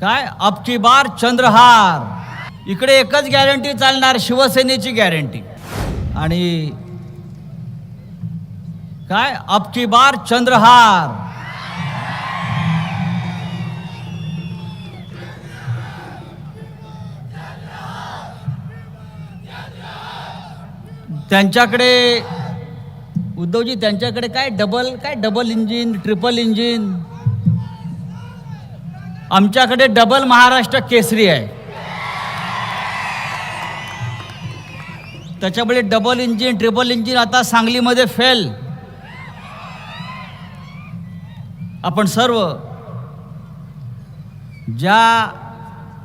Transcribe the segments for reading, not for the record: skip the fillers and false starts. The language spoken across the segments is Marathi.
काय अब की बार चंद्रहार, इकडे एकच गॅरंटी चालणार, शिवसेनेची गॅरंटी. आणि काय अब की बार चंद्रहार. त्यांच्याकडे उद्धवजी, त्यांच्याकडे काय डबल इंजिन, ट्रिपल इंजिन. आमच्याकडे डबल महाराष्ट्र केसरी आहे. त्याच्यामुळे डबल इंजिन, ट्रिपल इंजिन आता सांगलीमध्ये फेल. आपण सर्व ज्या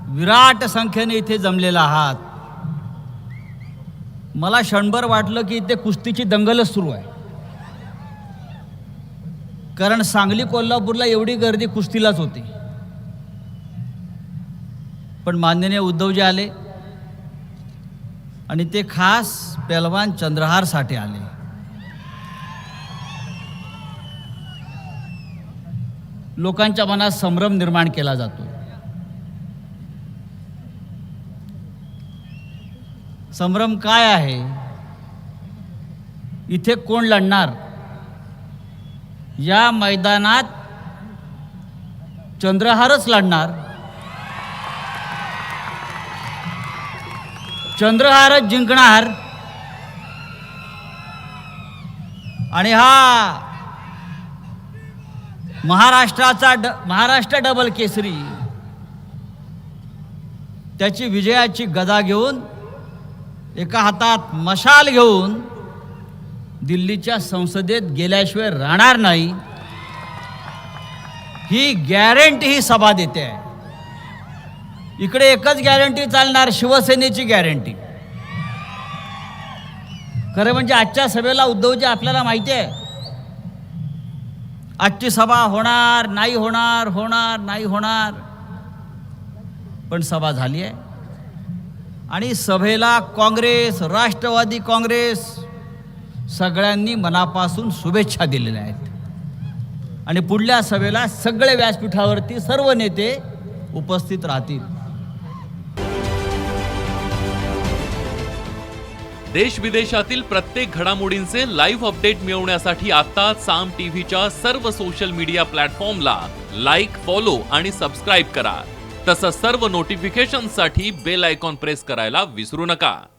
विराट संख्येने इथे जमलेला आहात, मला क्षणभर वाटलं की इथे कुस्तीची दंगलच सुरू आहे. कारण सांगली कोल्हापूरला एवढी गर्दी कुस्तीलाच होती. पण माननीय उद्धवजी आले आणि ते खास पहलवान चंद्रहारसाठी आले. लोकांच्या मनात संभ्रम निर्माण केला जातो. संभ्रम काय आहे? इथे कोण लढणार? या मैदानात चंद्रहारच लढणार. चंद्रहारच जिंकणार. आणि हा महाराष्ट्र डबल केसरी त्याची विजयाची गदा घेऊन, एका हातात मशाल घेऊन दिल्लीच्या संसदेत गेल्याशिवाय राहणार नाही, ही गॅरंटी ही सभा देते आहे. इकडे एकच गॅरंटी चालणार, शिवसेनेची गॅरंटी. खरं म्हणजे आजच्या सभेला उद्धवजी, आपल्याला माहिती आहे आजची सभा होणार नाही होणार, होणार नाही होणार, पण सभा झाली आहे. आणि सभेला काँग्रेस, राष्ट्रवादी काँग्रेस सगळ्यांनी मनापासून शुभेच्छा दिलेल्या आहेत. आणि पुढल्या सभेला सगळे व्यासपीठावरती सर्व नेते उपस्थित राहतील. देश विदेशातील प्रत्येक घडामोडींचे लाईव्ह अपडेट मिळवण्यासाठी आता साम टीव्हीच्या सर्व सोशल मीडिया प्लॅटफॉर्मला लाईक, फॉलो आणि सबस्क्राईब करा. तसंच सर्व नोटिफिकेशनसाठी बेल आयकॉन प्रेस करायला विसरू नका.